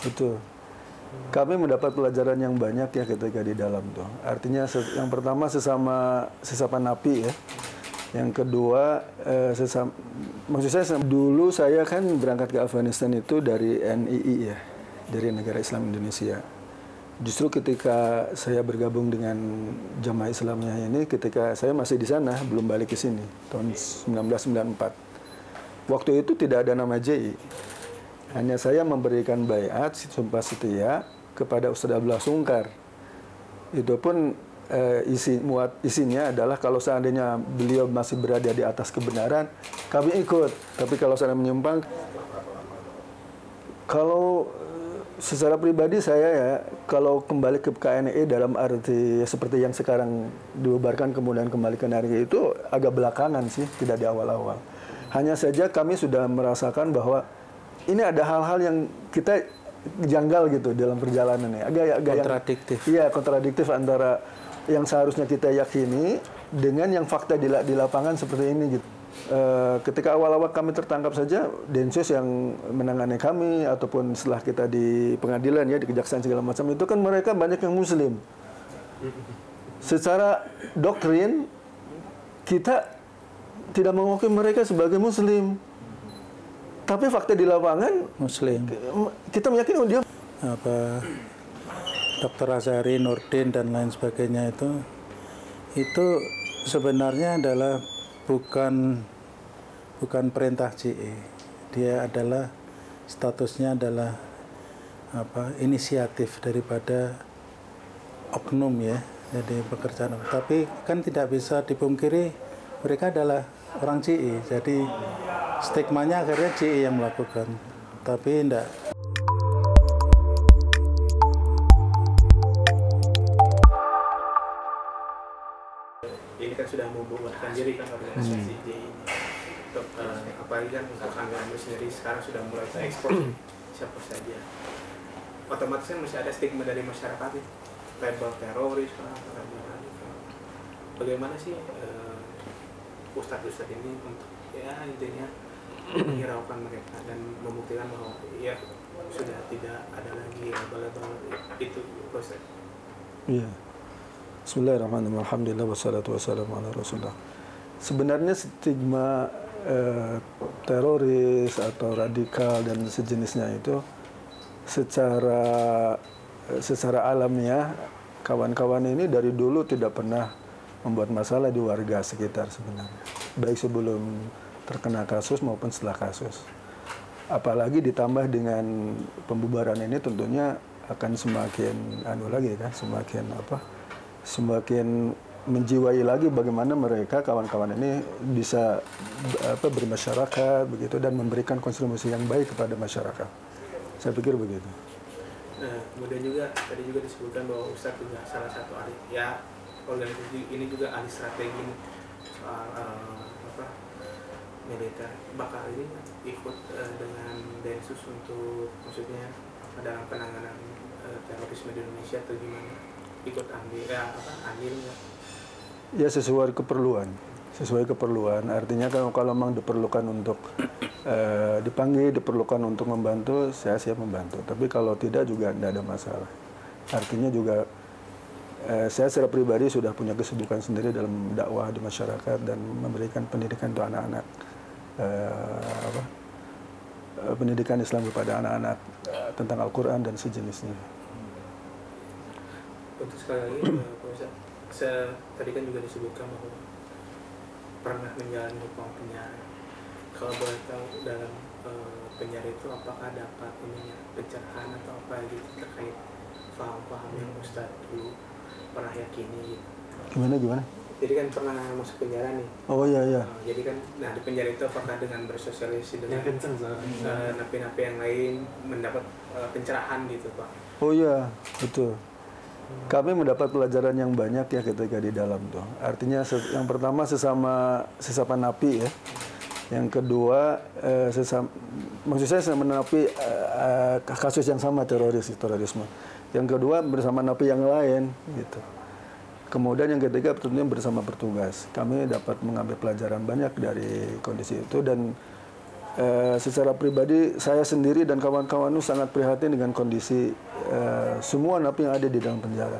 betul. Kami mendapat pelajaran yang banyak ya ketika di dalam tuh. Artinya yang pertama sesama napi ya. Yang kedua maksud saya dulu saya kan berangkat ke Afghanistan itu dari NII ya, dari Negara Islam Indonesia. Justru ketika saya bergabung dengan Jamaah Islamnya ini, ketika saya masih di sana, belum balik ke sini, tahun 1994. Waktu itu tidak ada nama JI. Hanya saya memberikan baiat, sumpah setia, kepada Ustadz Abdullah Sungkar. Itu pun isinya adalah kalau seandainya beliau masih berada di atas kebenaran, kami ikut. Tapi kalau seandainya menyimpang, kalau secara pribadi saya ya, kalau kembali ke KNI dalam arti seperti yang sekarang dibubarkan kemudian kembali ke NRI itu agak belakangan sih, tidak di awal-awal. Hanya saja kami sudah merasakan bahwa ini ada hal-hal yang kita janggal gitu dalam perjalanan ya. Agak kontradiktif. Iya, kontradiktif antara yang seharusnya kita yakini dengan yang fakta di lapangan seperti ini gitu. Ketika awal-awal kami tertangkap saja, Densus yang menangani kami ataupun setelah kita di pengadilan ya, di kejaksaan segala macam itu kan mereka banyak yang muslim. Secara doktrin kita tidak mengakui mereka sebagai muslim. Tapi fakta di lapangan muslim. Kita meyakini dia Dr. Azhari, Nurdin dan lain sebagainya itu sebenarnya adalah bukan perintah JI. Dia adalah statusnya adalah inisiatif daripada oknum ya. Jadi pekerjaan. Tapi kan tidak bisa dipungkiri mereka adalah orang JI. Jadi stigmanya akhirnya JI yang melakukan. Tapi tidak. Ini kan sudah membubarkan diri kan organisasi JI ini. Apalagi kan kami sendiri sekarang sudah mulai ekspor siapa saja. Otomatis kan masih ada stigma dari masyarakat itu, label teroris, label radikal. Bagaimana sih ustadz-ustadz ini untuk ya intinya menghiraukan mereka dan membuktikan bahwa ya sudah tidak ada lagi label-label itu, Ustadz? Iya. Bismillahirrahmanirrahim. Alhamdulillah wassalatu wassalamu ala Rasulullah. Sebenarnya stigma teroris atau radikal dan sejenisnya itu secara alamiah kawan-kawan ini dari dulu tidak pernah membuat masalah di warga sekitar sebenarnya. Baik sebelum terkena kasus maupun setelah kasus. Apalagi ditambah dengan pembubaran ini tentunya akan semakin semakin menjiwai lagi bagaimana mereka kawan-kawan ini bisa bermasyarakat begitu dan memberikan kontribusi yang baik kepada masyarakat. Saya pikir begitu. Nah, kemudian juga tadi juga disebutkan bahwa Ustadz juga salah satu ahli ya organisasi ini juga ahli strategi soal militer. Bakal ini ikut dengan Densus untuk maksudnya dalam penanganan terorisme di Indonesia atau gimana? Ikut ambil nggak? Ya sesuai keperluan. Artinya kalau memang diperlukan untuk diperlukan untuk membantu, saya siap membantu. Tapi kalau tidak juga tidak ada masalah. Artinya juga saya secara pribadi sudah punya kesibukan sendiri dalam dakwah di masyarakat dan memberikan pendidikan untuk anak-anak pendidikan Islam kepada anak-anak tentang Al-Quran dan sejenisnya. Untuk sekali lagi, tadi kan juga disebutkan bahwa pernah menjalani hukuman penjara. Kalau boleh tahu dalam penjara itu apakah dapat pencerahan atau apa gitu terkait paham-paham yang Ustadz dulu pernah yakini? Gimana? Jadi kan pernah masuk penjara nih. Oh iya. Jadi kan, di penjara itu apakah dengan bersosialisasi dengan napi-napi yang lain mendapat pencerahan gitu Pak? Oh iya, betul. Kami mendapat pelajaran yang banyak ya ketika di dalam tuh. Artinya yang pertama sesama napi ya. Yang kedua maksud saya menapi kasus yang sama terorisme. Yang kedua bersama napi yang lain gitu. Kemudian yang ketiga tentunya bersama petugas. Kami dapat mengambil pelajaran banyak dari kondisi itu dan secara pribadi saya sendiri dan kawan-kawan itu sangat prihatin dengan kondisi semua napi yang ada di dalam penjara.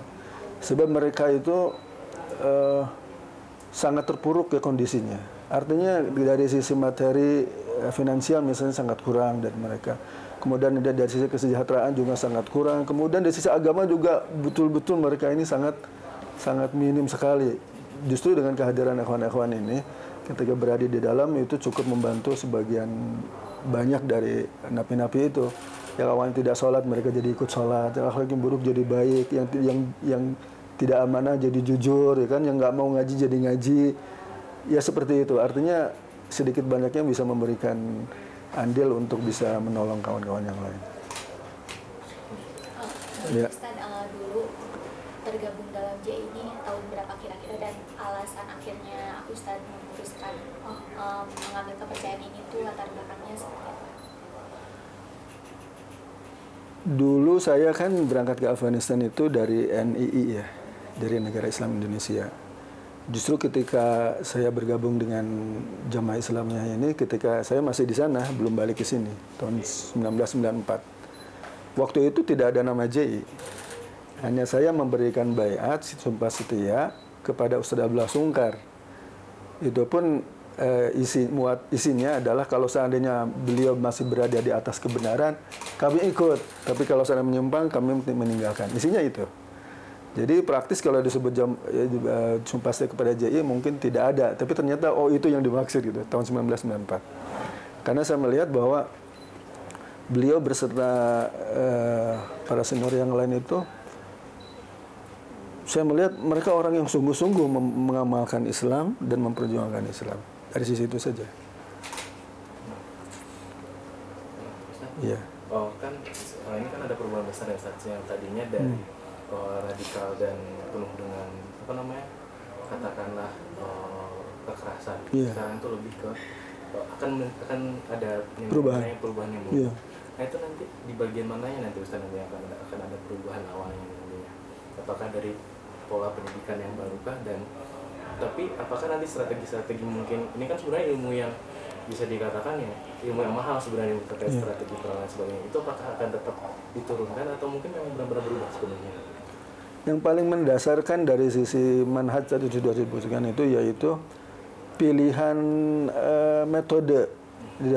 Sebab mereka itu sangat terpuruk ya kondisinya. Artinya dari sisi materi, finansial misalnya sangat kurang dari mereka. Kemudian dari sisi kesejahteraan juga sangat kurang. Kemudian dari sisi agama juga betul-betul mereka ini sangat minim sekali. Justru dengan kehadiran ikhwan-ikhwan ini, ketika berada di dalam itu cukup membantu sebagian banyak dari napi-napi itu. Yang awalnya tidak sholat mereka jadi ikut sholat, yang akhlak yang buruk jadi baik, yang tidak amanah jadi jujur, ya kan? Yang nggak mau ngaji jadi ngaji, ya seperti itu. Artinya sedikit banyaknya bisa memberikan andil untuk bisa menolong kawan-kawan yang lain. Ya. Ustaz, dulu tergabung dalam J ini tahun berapa kira-kira, dan alasan akhirnya Ustaz memutuskan mengambil kepercayaan ini tuh latar belakangnya seperti apa? Dulu saya kan berangkat ke Afghanistan itu dari NII ya, dari Negara Islam Indonesia. Justru ketika saya bergabung dengan Jamaah Islamnya ini, ketika saya masih di sana, belum balik ke sini, tahun 1994. Waktu itu tidak ada nama JI. Hanya saya memberikan baiat, sumpah setia kepada Ustaz Abdullah Sungkar. Itu pun isinya adalah kalau seandainya beliau masih berada di atas kebenaran, kami ikut. Tapi kalau seandainya menyimpang, kami meninggalkan. Isinya itu. Jadi praktis kalau disebut sumpah setia kepada JI mungkin tidak ada. Tapi ternyata itu yang dimaksud gitu, tahun 1994. Karena saya melihat bahwa beliau beserta para senior yang lain itu, saya melihat mereka orang yang sungguh-sungguh mengamalkan Islam dan memperjuangkan Islam. Dari sisi itu saja. Iya. Oh kan, ini kan ada perubahan besar ya Ustaz, yang tadinya dari radikal dan penuh dengan apa namanya, katakanlah kekerasan. Yeah. Sekarang itu lebih ke akan ada perubahan yang baru. Yeah. Nah itu nanti di bagian mananya nanti Ustaz nanti akan ada perubahan awalnya nantinya? Apakah dari pola pendidikan yang barukah, dan tapi apakah nanti strategi mungkin ini kan sebenarnya ilmu yang bisa dikatakan ya ilmu yang mahal sebenarnya terkait strategi perang dan sebagainya, itu apakah akan tetap diturunkan atau mungkin memang benar-benar berubah sebenarnya? Yang paling mendasarkan dari sisi manhaj tadi sudah disebutkan itu yaitu pilihan metode di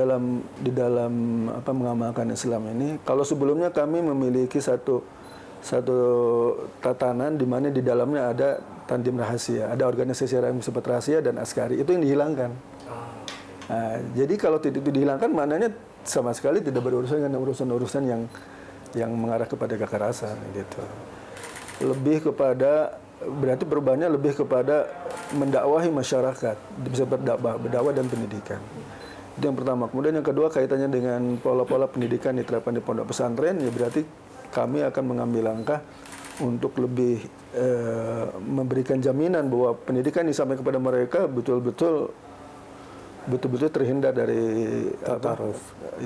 dalam apa mengamalkan Islam ini. Kalau sebelumnya kami memiliki satu tatanan di mana di dalamnya ada tandim rahasia, ada organisasi yang bersifat rahasia dan askari, itu yang dihilangkan. Nah, jadi kalau itu dihilangkan, maknanya sama sekali tidak berurusan dengan urusan-urusan yang mengarah kepada kekerasan gitu. Lebih kepada, berarti perubahannya lebih kepada mendakwahi masyarakat, bisa berdakwah dan pendidikan. Itu yang pertama. Kemudian yang kedua kaitannya dengan pola-pola pendidikan diterapkan di pondok pesantren, ya berarti kami akan mengambil langkah untuk lebih memberikan jaminan bahwa pendidikan disampaikan kepada mereka betul-betul terhindar dari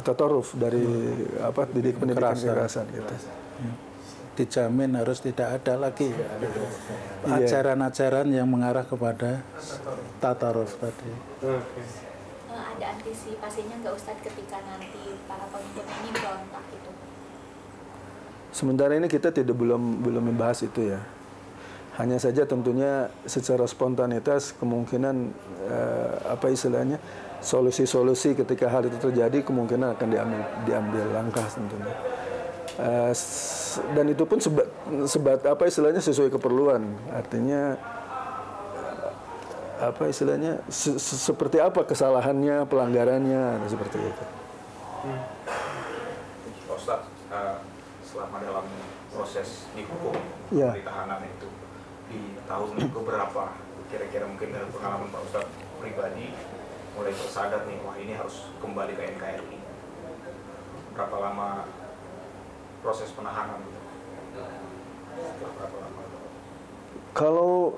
tataruf dari didik pendidikan kekerasan gitu. Dijamin harus tidak ada lagi ajaran-ajaran yang mengarah kepada tataruf tadi. Ada antisipasinya nggak Ustadz ketika nanti para pemimpin ini berontak itu? Sementara ini kita belum membahas itu ya. Hanya saja tentunya secara spontanitas kemungkinan solusi-solusi ketika hal itu terjadi kemungkinan akan diambil langkah tentunya. Dan itu pun sesuai keperluan. Artinya seperti apa kesalahannya, pelanggarannya, seperti itu. Ustaz, selama dalam proses dihukum di tahanan itu di tahun berapa kira-kira mungkin dari pengalaman Pak Ustaz pribadi mulai tersadar nih, wah ini harus kembali ke NKRI? Berapa lama proses penahanan gitu? Berapa lama? Kalau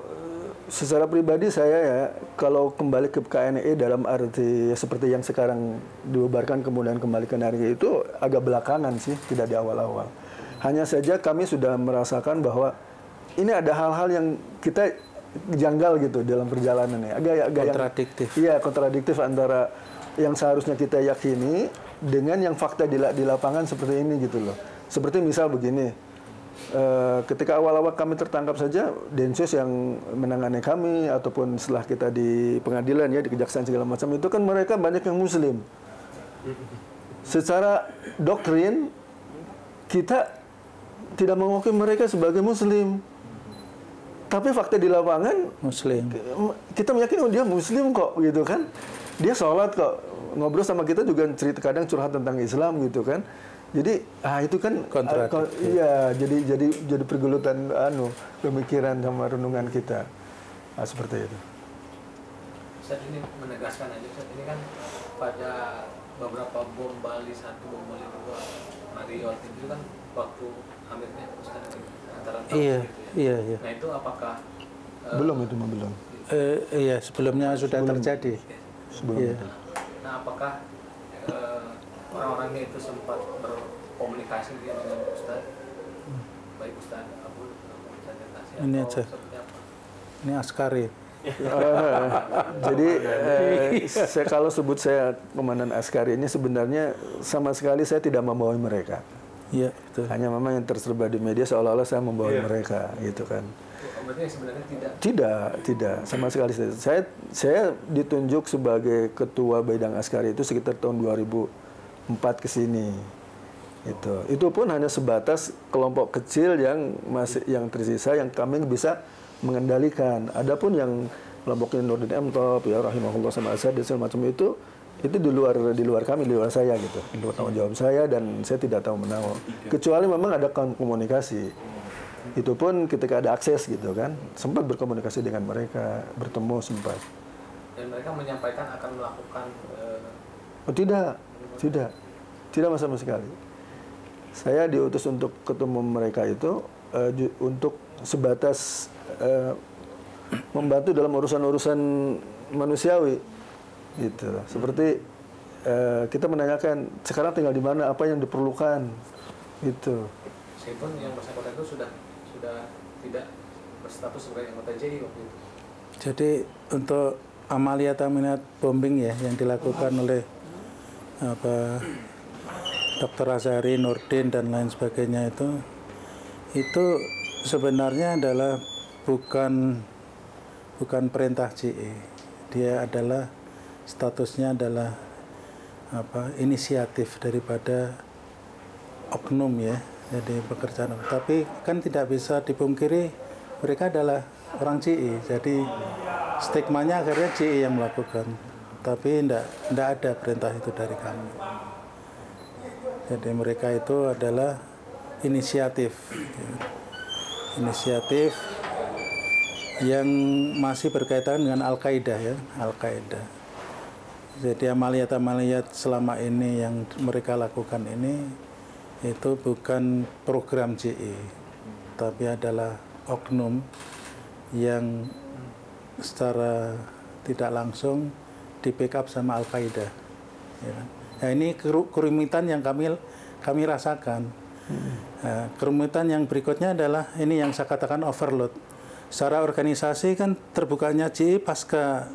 secara pribadi saya ya, kalau kembali ke KNI dalam arti seperti yang sekarang dibubarkan kemudian kembali ke NKRI itu agak belakangan sih, tidak di awal-awal. Hanya saja kami sudah merasakan bahwa ini ada hal-hal yang kita janggal gitu dalam perjalanan ya. Agak kontradiktif. Iya, kontradiktif antara yang seharusnya kita yakini dengan yang fakta di lapangan seperti ini gitu loh. Seperti misal begini, ketika awal-awal kami tertangkap saja, Densus yang menangani kami ataupun setelah kita di pengadilan ya, di kejaksaan segala macam itu kan mereka banyak yang Muslim. Secara doktrin kita tidak mengakui mereka sebagai Muslim. Tapi fakta di lapangan Muslim. Kita meyakini dia Muslim kok gitu kan. Dia sholat kok. Ngobrol sama kita juga cerita kadang curhat tentang Islam gitu kan. Jadi itu kan iya jadi pergulutan pemikiran sama renungan kita. Seperti itu. Ustaz, ini menegaskan aja Ustaz, ini kan pada beberapa bom Bali 1, bom Bali 2, Marriott itu kan waktu hampirnya Ustaz antara tahun Iya, gitu ya. iya. Nah itu apakah Belum itu mah belum. Iya, sebelumnya sudah terjadi. Sebelum Iya. itu. Nah apakah orang-orangnya itu sempat berkomunikasi dengan Ustaz, baik Ustaz Abul, Ustaz Tasya, Ini atau aja. seperti apa? Ini Askari. Jadi kalau sebut saya Komandan Askari ini sebenarnya sama sekali saya tidak membawa mereka. Iya, betul. Hanya memang yang terserba di media seolah-olah saya membawa mereka gitu kan. Berarti sebenarnya Tidak sama sekali. Saya ditunjuk sebagai ketua Baidang Askari itu sekitar tahun 2004 ke sini. Itu pun hanya sebatas kelompok kecil yang tersisa yang kami bisa mengendalikan. Adapun yang kelompoknya Nurdin M. Top, ya rahimahullah sama Asad dan segala macam itu di luar kami, di luar saya gitu. Di luar tanggung jawab saya dan saya tidak tahu menahu. Kecuali memang ada komunikasi. Itu pun ketika ada akses gitu kan, sempat berkomunikasi dengan mereka, bertemu sempat. Dan mereka menyampaikan akan melakukan Tidak sama sekali. Saya diutus untuk ketemu mereka itu untuk sebatas membantu dalam urusan-urusan manusiawi, gitu. Seperti kita menanyakan sekarang tinggal di mana, apa yang diperlukan, gitu. meskipun yang bersangkutan itu sudah tidak berstatus sebagai anggota JI waktu itu. Jadi untuk amaliyat bombing ya yang dilakukan oleh Dr. Azhari, Nurdin dan lain sebagainya itu sebenarnya adalah bukan perintah JI. Dia adalah statusnya adalah inisiatif daripada oknum ya. Jadi pekerjaan. Tapi kan tidak bisa dipungkiri mereka adalah orang JI. Jadi stigmanya akhirnya JI yang melakukan. Tapi tidak ada perintah itu dari kami. Jadi mereka itu adalah inisiatif yang masih berkaitan dengan Al-Qaeda ya, Al-Qaeda. Jadi amaliyat selama ini yang mereka lakukan ini itu bukan program JI, tapi adalah oknum yang secara tidak langsung di backup sama Al-Qaeda. Ya. Nah, ini kerumitan yang kami rasakan. Nah, kerumitan yang berikutnya adalah ini yang saya katakan overload. Secara organisasi kan terbukanya JI pasca